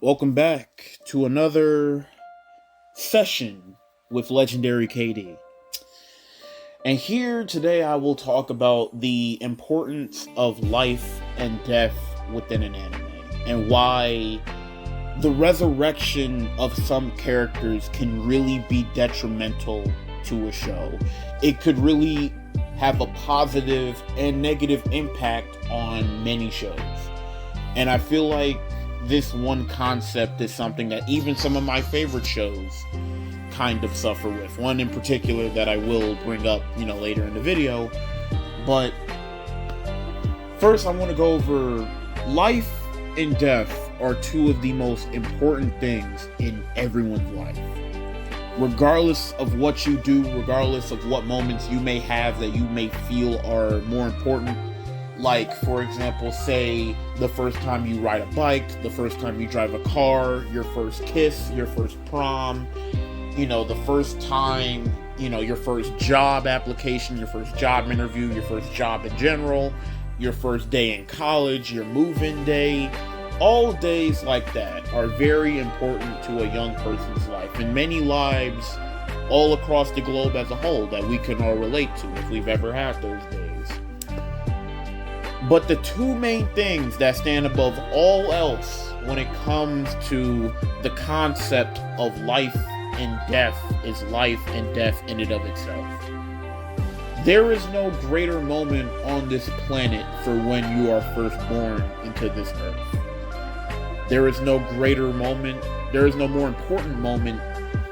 Welcome back to another session with Legendary KD. And here today I will talk about the importance of life and death within an anime and why the resurrection of some characters can really be detrimental to a show. It could really have a positive and negative impact on many shows. And I feel like this one concept is something that even some of my favorite shows kind of suffer with. One in particular that I will bring up, later in the video. But first I want to go over life and death are two of the most important things in everyone's life. Regardless of what you do, regardless of what moments you may have that you may feel are more important, like, for example, say the first time you ride a bike, the first time you drive a car, your first kiss, your first prom, the first time, your first job application, your first job interview, your first job in general, your first day in college, your move-in day. All days like that are very important to a young person's life, and many lives all across the globe as a whole that we can all relate to if we've ever had those days. But the two main things that stand above all else when it comes to the concept of life and death is life and death in and of itself. There is no greater moment on this planet for when you are first born into this earth. There is no greater moment, there is no more important moment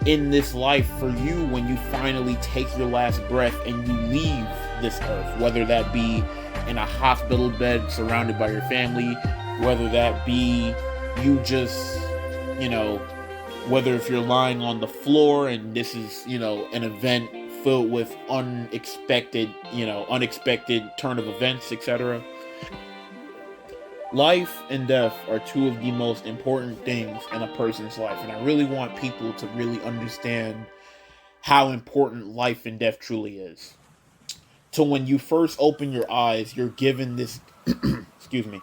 in this life for you when you finally take your last breath and you leave this earth, whether that be in a hospital bed surrounded by your family, whether that be you just, whether if you're lying on the floor and this is, an event filled with unexpected turn of events, etc. Life and death are two of the most important things in a person's life, and I really want people to really understand how important life and death truly is. So when you first open your eyes, you're given this excuse me.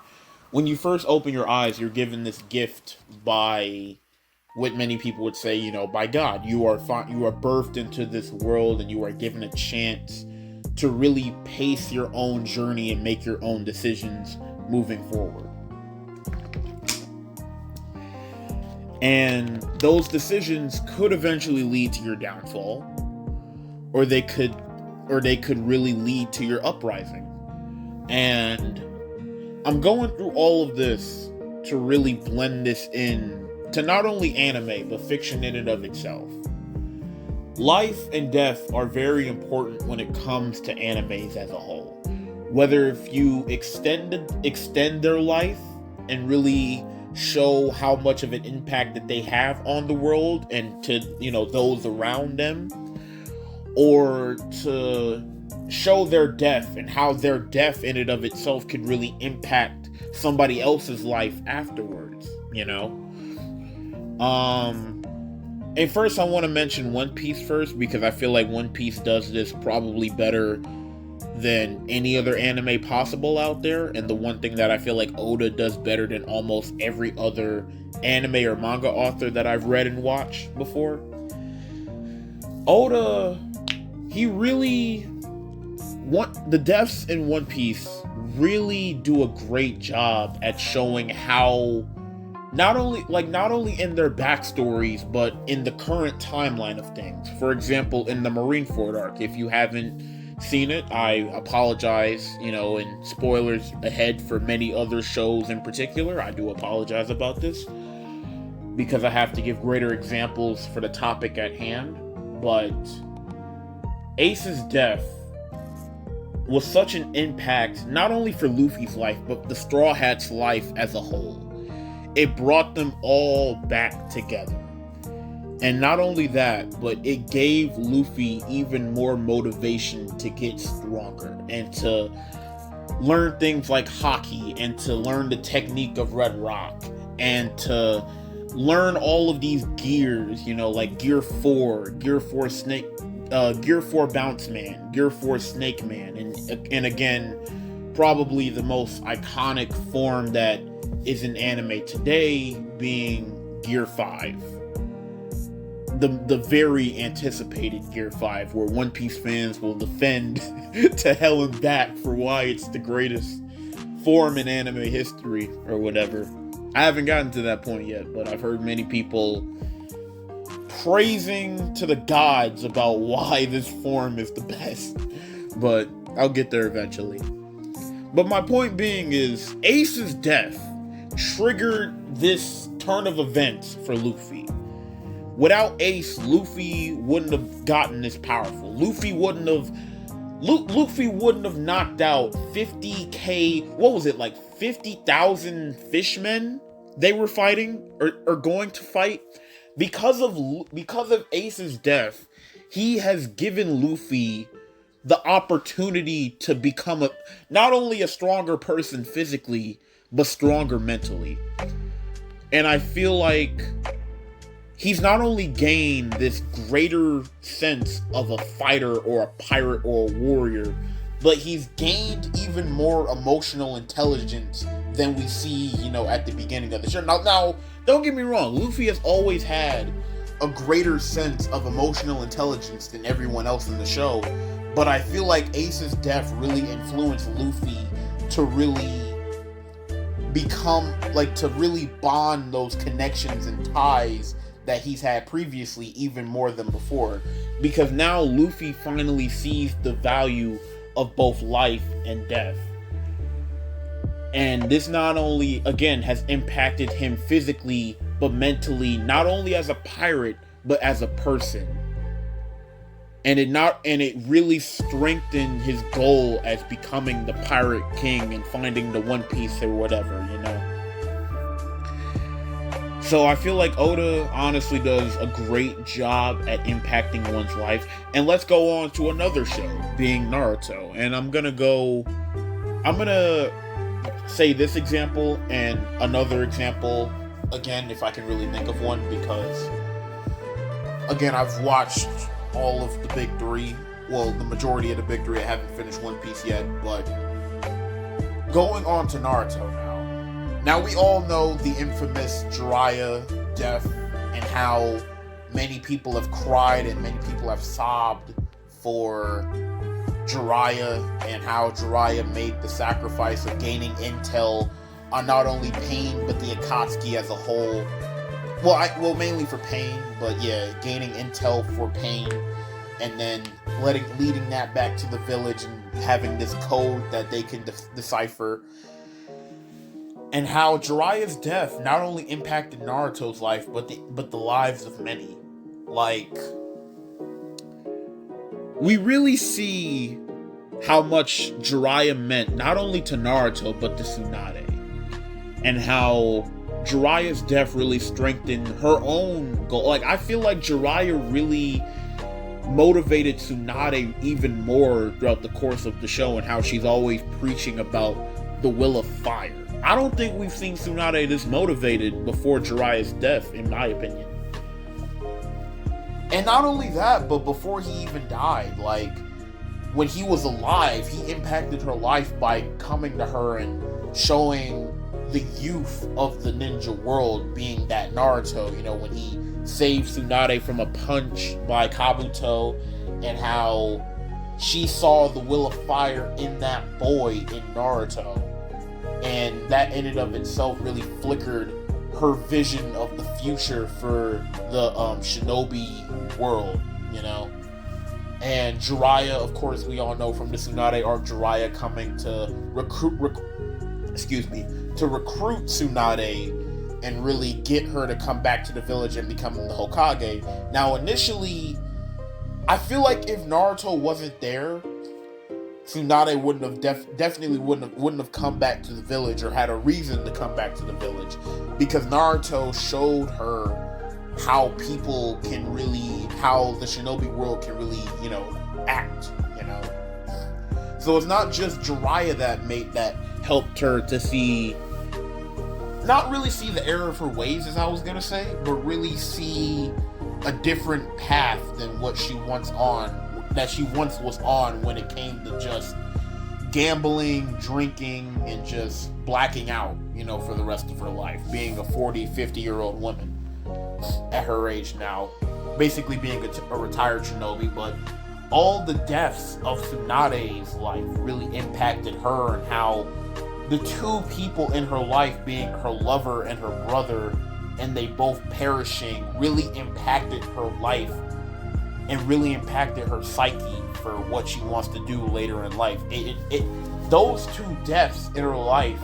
When you first open your eyes, you're given this gift by what many people would say, by God. You are birthed into this world and you are given a chance to really pace your own journey and make your own decisions moving forward. And those decisions could eventually lead to your downfall, or they could really lead to your uprising. And I'm going through all of this to really blend this in to not only anime, but fiction in and of itself. Life and death are very important when it comes to animes as a whole. Whether if you extend their life and really show how much of an impact that they have on the world and to, those around them, or to show their death and how their death in and of itself could really impact somebody else's life afterwards, And first I want to mention One Piece first, because I feel like One Piece does this probably better than any other anime possible out there, and the one thing that I feel like Oda does better than almost every other anime or manga author that I've read and watched before. Oda, the deaths in One Piece really do a great job at showing how not only in their backstories, but in the current timeline of things. For example, in the Marineford arc, if you haven't seen it, I apologize, and spoilers ahead for many other shows in particular. I do apologize about this, because I have to give greater examples for the topic at hand. But Ace's death was such an impact, not only for Luffy's life, but the Straw Hats' life as a whole. It brought them all back together. And not only that, but it gave Luffy even more motivation to get stronger and to learn things like Haki, and to learn the technique of Red Rock, and to learn all of these gears, like Gear 4 Snake, Gear 4 Bounce Man, Gear 4 Snake Man, and again, probably the most iconic form that is in anime today being Gear 5. The very anticipated Gear 5, where One Piece fans will defend to hell and back for why it's the greatest form in anime history or whatever. I haven't gotten to that point yet, but I've heard many people praising to the gods about why this form is the best. But I'll get there eventually. But my point being is, Ace's death triggered this turn of events for Luffy. Without Ace, Luffy wouldn't have gotten this powerful. Luffy wouldn't have knocked out 50k, what was it, like 50,000 fishmen they were fighting or going to fight. Because of Ace's death, he has given Luffy the opportunity to become not only a stronger person physically, but stronger mentally. And I feel like he's not only gained this greater sense of a fighter or a pirate or a warrior, but he's gained even more emotional intelligence than we see, at the beginning of the show. Now, don't get me wrong, Luffy has always had a greater sense of emotional intelligence than everyone else in the show, but I feel like Ace's death really influenced Luffy to really to really bond those connections and ties that he's had previously even more than before, because now Luffy finally sees the value of both life and death. And this not only, again, has impacted him physically, but mentally, not only as a pirate, but as a person. And it really strengthened his goal as becoming the Pirate King and finding the One Piece or whatever, So I feel like Oda honestly does a great job at impacting one's life. And let's go on to another show, being Naruto. And I'm gonna say this example and another example again, if I can really think of one, because again, I've watched all of the big three. Well, the majority of the big three. I haven't finished One Piece yet, but going on to Naruto now. Now we all know the infamous Jiraiya death and how many people have cried and many people have sobbed for Jiraiya, and how Jiraiya made the sacrifice of gaining intel on not only Pain but the Akatsuki as a whole. Well, mainly for Pain, but yeah, gaining intel for Pain, and then leading that back to the village and having this code that they can decipher. And how Jiraiya's death not only impacted Naruto's life, but the lives of many. Like, we really see how much Jiraiya meant not only to Naruto but to Tsunade, and how Jiraiya's death really strengthened her own goal. Like, I feel like Jiraiya really motivated Tsunade even more throughout the course of the show, and how she's always preaching about the will of fire. I don't think we've seen Tsunade this motivated before Jiraiya's death, in my opinion. And not only that, but before he even died, like, when he was alive, he impacted her life by coming to her and showing the youth of the ninja world, being that Naruto, when he saved Tsunade from a punch by Kabuto, and how she saw the will of fire in that boy in Naruto. And that in and of itself really flickered her vision of the future for the shinobi world, And Jiraiya, of course, we all know from the Tsunade arc, Jiraiya coming to recruit Tsunade and really get her to come back to the village and become the Hokage. Now, initially, I feel like if Naruto wasn't there, Tsunade definitely wouldn't have come back to the village, or had a reason to come back to the village, because Naruto showed her how the shinobi world can really, act, So it's not just Jiraiya that helped her to not really see the error of her ways, as I was gonna say, but really see a different path than what she once was on when it came to just gambling, drinking, and just blacking out, for the rest of her life, being a 40, 50-year-old woman at her age now, basically being a retired shinobi. But all the deaths of Tsunade's life really impacted her, and how the two people in her life, being her lover and her brother, and they both perishing, really impacted her life and really impacted her psyche for what she wants to do later in life. Those two deaths in her life,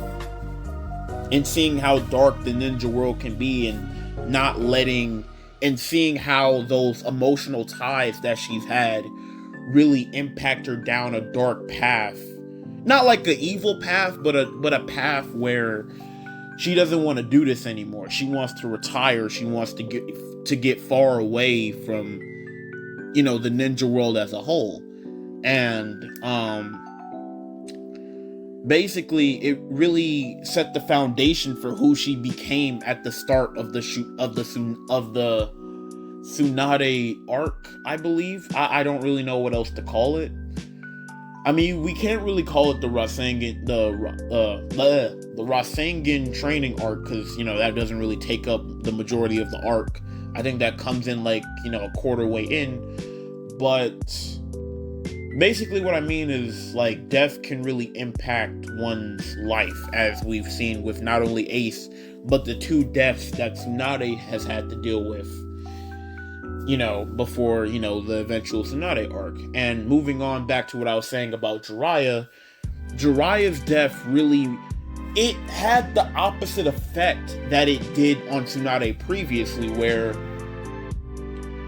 and seeing how dark the ninja world can be, and not letting, and seeing how those emotional ties that she's had really impact her down a dark path. Not like an evil path, but a path where she doesn't want to do this anymore. She wants to retire. She wants to get far away from, the ninja world as a whole. And basically, it really set the foundation for who she became at the start of the Tsunade arc, I believe. I don't really know what else to call it. I mean, we can't really call it the Rasengan, the Rasengan training arc, because, that doesn't really take up the majority of the arc. I think that comes in a quarter way in. But basically what I mean is, death can really impact one's life, as we've seen with not only Ace, but the two deaths that Tsunade has had to deal with, before, the eventual Tsunade arc. And moving on back to what I was saying about Jiraiya's death really, it had the opposite effect that it did on Tsunade previously, where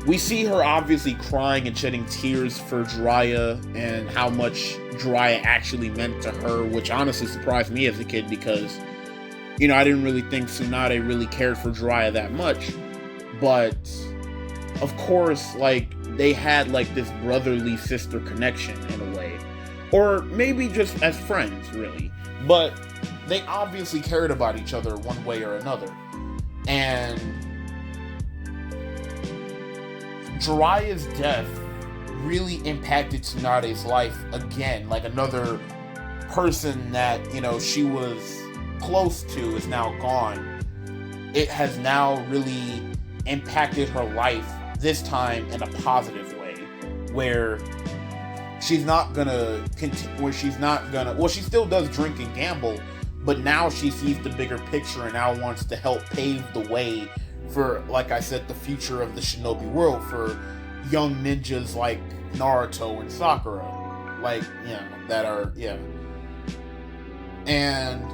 we see her obviously crying and shedding tears for Jiraiya, and how much Jiraiya actually meant to her, which honestly surprised me as a kid, because, I didn't really think Tsunade really cared for Jiraiya that much. But of course, they had this brotherly sister connection in a way, or maybe just as friends, really. But they obviously cared about each other one way or another. And Jiraiya's death really impacted Tsunade's life again. Another person that, she was close to is now gone. It has now really impacted her life, this time in a positive way, where she's not gonna continue, she still does drink and gamble, but now she sees the bigger picture and now wants to help pave the way for, like I said, the future of the shinobi world, for young ninjas like Naruto and Sakura, and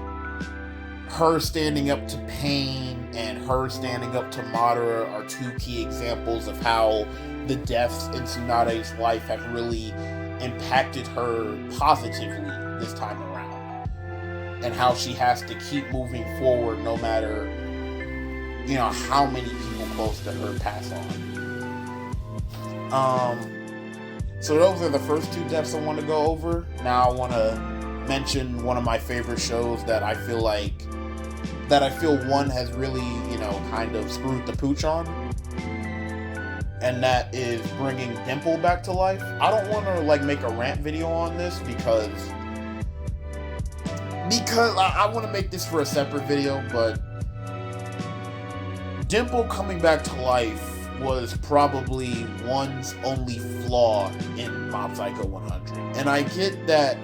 her standing up to Pain and her standing up to Madara are two key examples of how the deaths in Tsunade's life have really impacted her positively this time around, and how she has to keep moving forward no matter, how many people close to her pass on. So those are the first two deaths I want to go over. Now I want to mention one of my favorite shows that I feel one has really, kind of screwed the pooch on. And that is bringing Dimple back to life. I don't want to, make a rant video on this because I want to make this for a separate video, but Dimple coming back to life was probably one's only flaw in Mob Psycho 100. And I get that,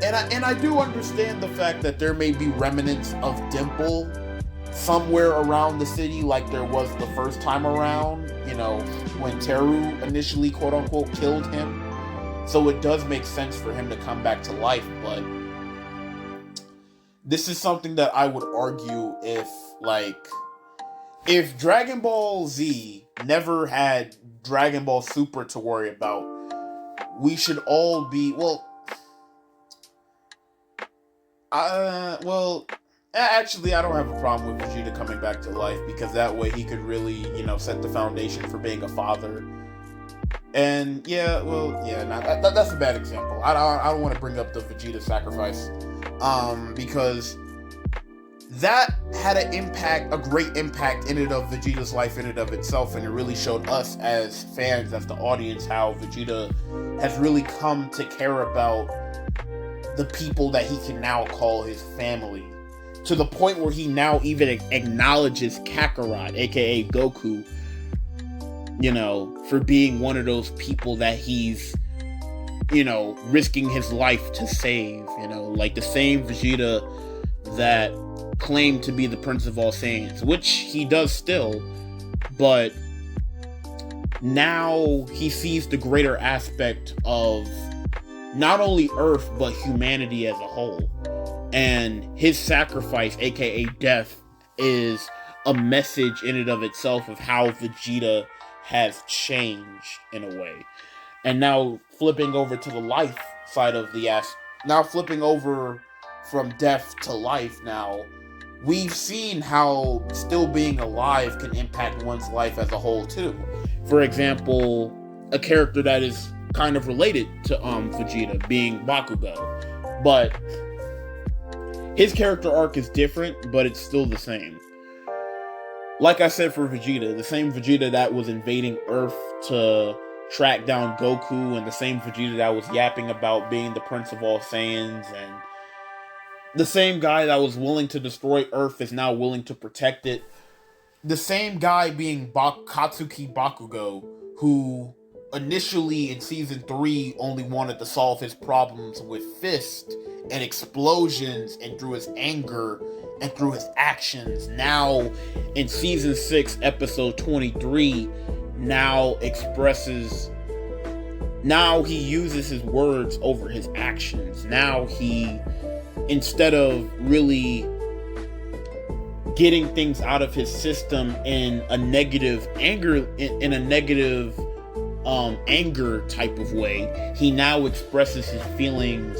and I do understand the fact that there may be remnants of Dimple somewhere around the city, like there was the first time around, when Teru initially, quote-unquote, killed him. So it does make sense for him to come back to life, but this is something that I would argue if Dragon Ball Z never had Dragon Ball Super to worry about, we should all be, actually, I don't have a problem with Vegeta coming back to life, because that way he could really, set the foundation for being a father. And that's a bad example. I don't want to bring up the Vegeta sacrifice, because that had a great impact in and of Vegeta's life in and of itself, and it really showed us as fans, as the audience, how Vegeta has really come to care about the people that he can now call his family, to the point where he now even acknowledges Kakarot, aka Goku, for being one of those people that he's, risking his life to save, like the same Vegeta that claimed to be the Prince of All Saiyans, which he does still, but now he sees the greater aspect of not only Earth, but humanity as a whole. And his sacrifice, aka death, is a message in and of itself of how Vegeta has changed in a way. And now flipping over to the life side of now flipping over from death to life now, we've seen how still being alive can impact one's life as a whole too. For example, a character that is kind of related to Vegeta being Bakugo, but his character arc is different, but it's still the same. Like I said for Vegeta, the same Vegeta that was invading Earth to track down Goku, and the same Vegeta that was yapping about being the Prince of All Saiyans, and the same guy that was willing to destroy Earth is now willing to protect it. The same guy being Katsuki Bakugo, who initially in Season 3 only wanted to solve his problems with Fist and explosions and through his anger and through his actions. Now, in Season 6, Episode 23, now he uses his words over his actions. Now he, instead of really getting things out of his system in a negative anger, anger type of way, he now expresses his feelings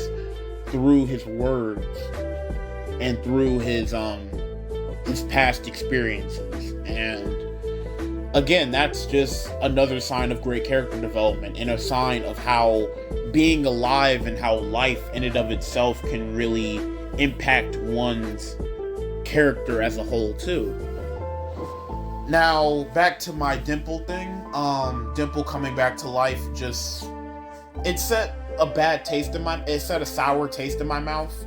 through his words and through his past experiences. And again, that's just another sign of great character development, and a sign of how being alive and how life in and of itself can really impact one's character as a whole too. Now, back to my Dimple thing. Dimple coming back to life, it set a sour taste in my mouth.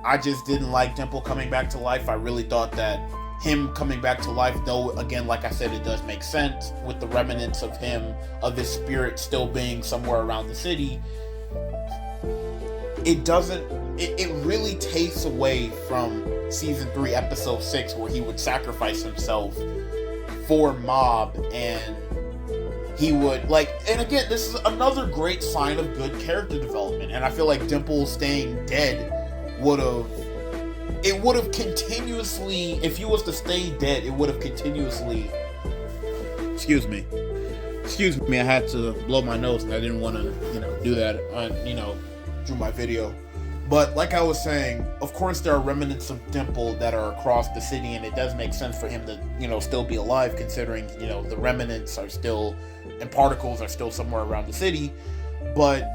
I just didn't like Dimple coming back to life. I really thought that him coming back to life, though, again, like I said, it does make sense with the remnants of his spirit still being somewhere around the city. It really takes away from Season 3, Episode 6, where he would sacrifice himself for Mob, and he would, and again, this is another great sign of good character development, and I feel like Dimple staying dead would have continuously, if he was to stay dead, it would have continuously, excuse me, I had to blow my nose, and I didn't want to, do that through my video. But like I was saying, of course there are remnants of Dimple that are across the city, and it does make sense for him to, still be alive, considering, the remnants are still, and particles are still somewhere around the city. But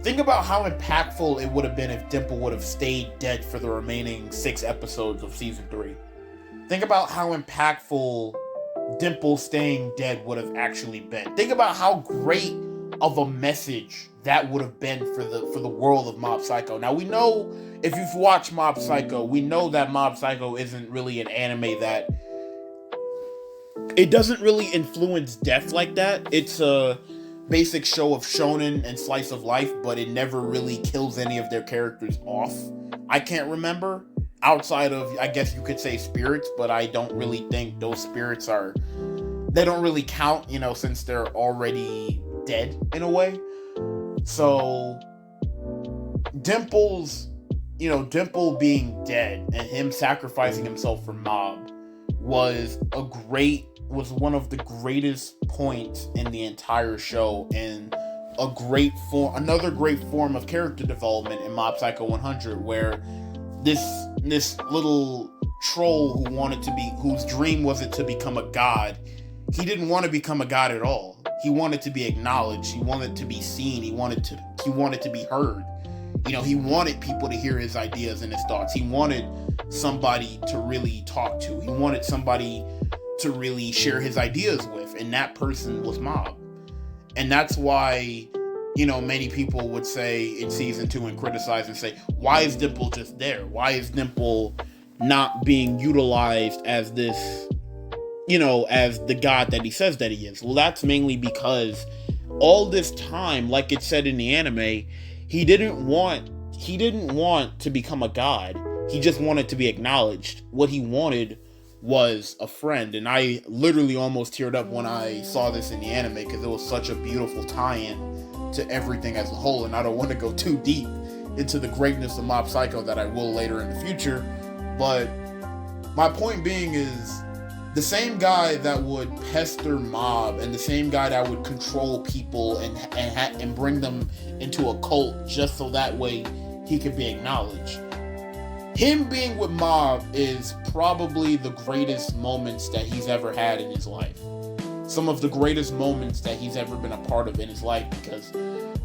think about how impactful it would have been if Dimple would have stayed dead for the remaining 6 episodes of Season 3. Think about how impactful Dimple staying dead would have actually been. Think about how great of a message that would have been for the world of Mob Psycho. Now, we know, if you've watched Mob Psycho, we know that Mob Psycho isn't really an anime that, it doesn't really influence death like that. It's a basic show of shonen and slice of life, but it never really kills any of their characters off. I can't remember, outside of, I guess you could say, spirits, but I don't really think those spirits they don't really count, since they're already dead in a way. So Dimple being dead and him sacrificing himself for Mob was one of the greatest points in the entire show, and another great form of character development in Mob Psycho 100, where this little troll whose dream was it to become a god, he didn't want to become a god at all. He wanted to be acknowledged. He wanted to be seen. He wanted to be heard. He wanted people to hear his ideas and his thoughts. He wanted somebody to really talk to. He wanted somebody to really share his ideas with, and that person was Mob. And that's why Many people would say in season 2 and criticize and say, why is Dimple just there? Why is Dimple not being utilized as this, as the god that he says that he is? Well, that's mainly because all this time, like it said in the anime, he didn't want to become a god. He just wanted to be acknowledged. What he wanted was a friend. And I literally almost teared up when I saw this in the anime, because it was such a beautiful tie-in to everything as a whole. And I don't want to go too deep into the greatness of Mob Psycho, that I will later in the future. But my point being is, the same guy that would pester Mob, and the same guy that would control people and bring them into a cult just so that way he could be acknowledged, him being with Mob is probably the greatest moments that he's ever had in his life. Some of the greatest moments that he's ever been a part of in his life, because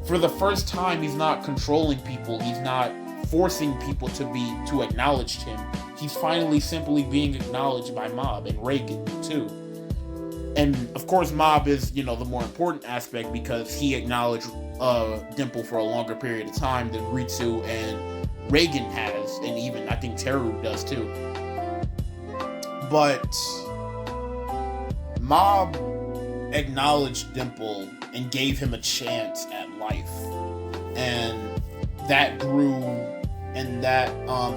for the first time, he's not controlling people. He's not forcing people to acknowledge him. He's finally simply being acknowledged by Mob, and Reigen too. And of course, Mob is, the more important aspect, because he acknowledged Dimple for a longer period of time than Ritsu and Reigen has, and even I think Teru does too. But Mob acknowledged Dimple and gave him a chance at life, and that grew, and that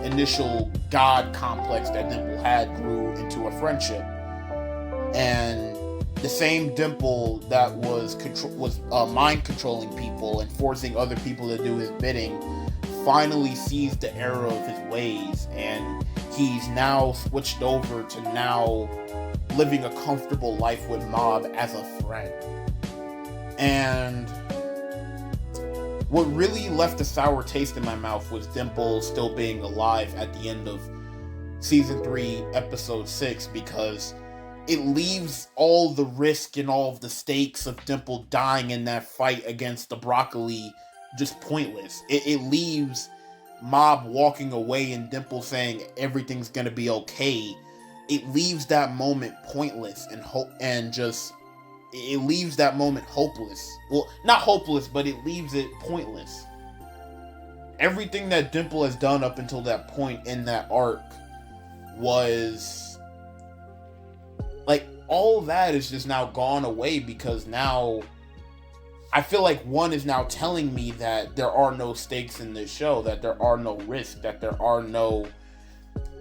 initial god complex that Dimple had grew into a friendship. And the same Dimple that was mind controlling people and forcing other people to do his bidding finally sees the error of his ways, and he's now switched over to now living a comfortable life with Mob as a friend. And what really left a sour taste in my mouth was Dimple still being alive at the end of season 3, episode 6, because it leaves all the risk and all of the stakes of Dimple dying in that fight against the Broccoli just pointless. It leaves Mob walking away and Dimple saying everything's gonna be okay. It leaves that moment pointless it leaves that moment hopeless. Well, not hopeless, but it leaves it pointless. Everything that Dimple has done up until that point in that arc was like, all that is just now gone away, because now I feel like one is now telling me that there are no stakes in this show, that there are no risks, that there are no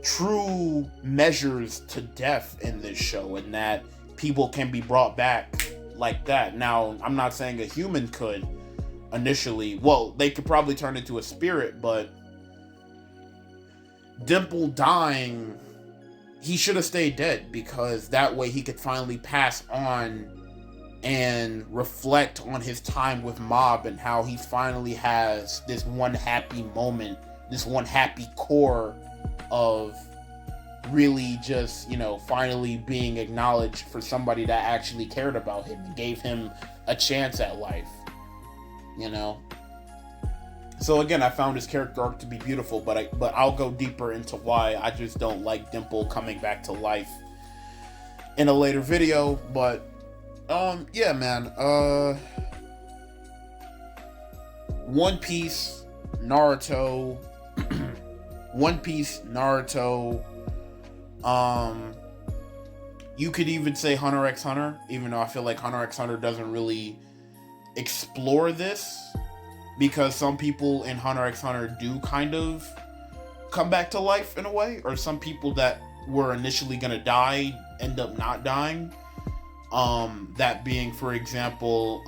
true measures to death in this show, and that people can be brought back like that. Now, I'm not saying a human could initially. Well, they could probably turn into a spirit, but Dimple dying, he should have stayed dead, because that way he could finally pass on and reflect on his time with Mob, and how he finally has this one happy moment, this one happy core of really just, finally being acknowledged for somebody that actually cared about him and gave him a chance at life, So again, I found his character arc to be beautiful, but I'll go deeper into why I just don't like Dimple coming back to life in a later video. But yeah, man. One Piece, Naruto, you could even say Hunter x Hunter, even though I feel like Hunter x Hunter doesn't really explore this, because some people in Hunter x Hunter do kind of come back to life in a way, or some people that were initially gonna die end up not dying. That being, for example,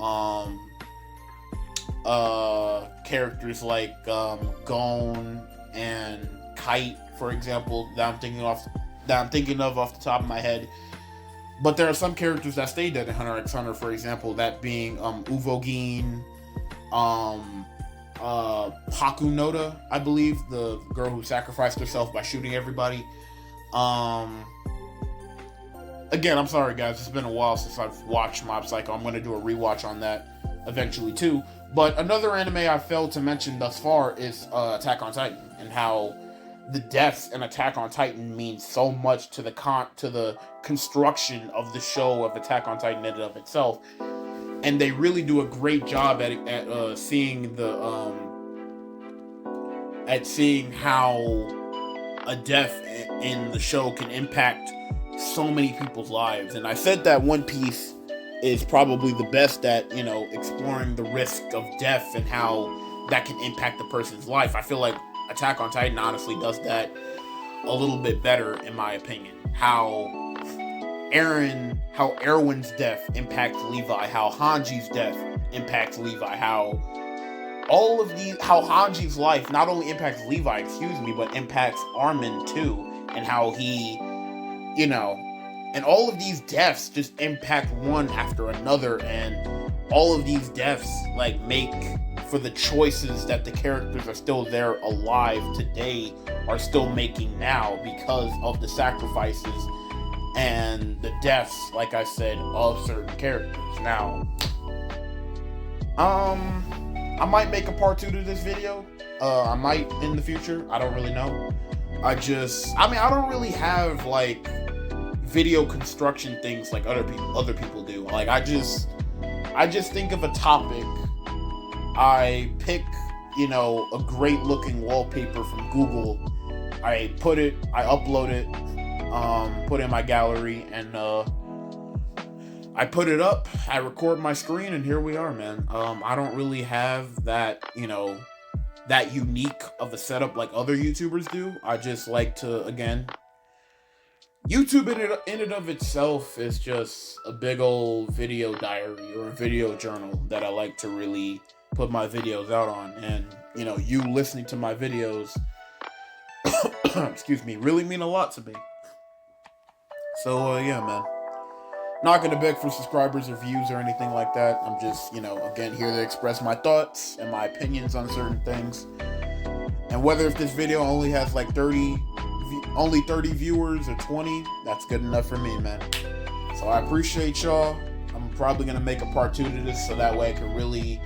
characters like Gon and Kite, for example, that I'm thinking of off the top of my head. But there are some characters that stay dead in Hunter x Hunter, for example, that being Uvogin, Pakunoda, I believe, the girl who sacrificed herself by shooting everybody. Again, I'm sorry guys, it's been a while since I've watched Mob Psycho. I'm going to do a rewatch on that eventually too. But another anime I failed to mention thus far is Attack on Titan, and how the deaths in Attack on Titan mean so much to the construction of the show of Attack on Titan in and of itself. and they really do a great job at seeing how a death in the show can impact so many people's lives. And I said that One Piece is probably the best at, exploring the risk of death and how that can impact the person's life. I feel like Attack on Titan honestly does that a little bit better, in my opinion. How Erwin's death impacts Levi, how Hanji's death impacts Levi, how Hanji's life not only impacts Levi, but impacts Armin too, and how he, and all of these deaths just impact one after another, and all of these deaths make for the choices that the characters are still there alive today are still making now because of the sacrifices and the deaths, like I said, of certain characters. Now, I might make a part 2 to this video. I might in the future. I don't really know. I don't really have video construction things like other people do. I just think of a topic. I pick, a great looking wallpaper from Google. I upload it, put it in my gallery, and I put it up, I record my screen, and here we are, man. I don't really have that, that unique of a setup like other YouTubers do. I just like to, again, YouTube in and of itself is just a big old video diary or a video journal that I like to really put my videos out on. And, you listening to my videos, excuse me, really mean a lot to me. So, yeah, man. Not going to beg for subscribers or views or anything like that. I'm just, again, here to express my thoughts and my opinions on certain things. And whether if this video only has 30 viewers or 20, that's good enough for me, man. So I appreciate y'all. I'm probably going to make a part 2 to this so that way I can really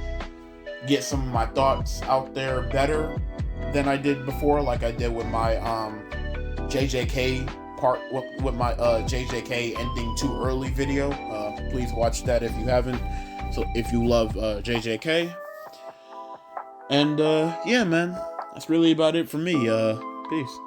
get some of my thoughts out there better than I did before, like I did with my JJK part, with my JJK ending too early video. Please watch that if you haven't. So if you love JJK. And yeah, man, that's really about it for me. Peace.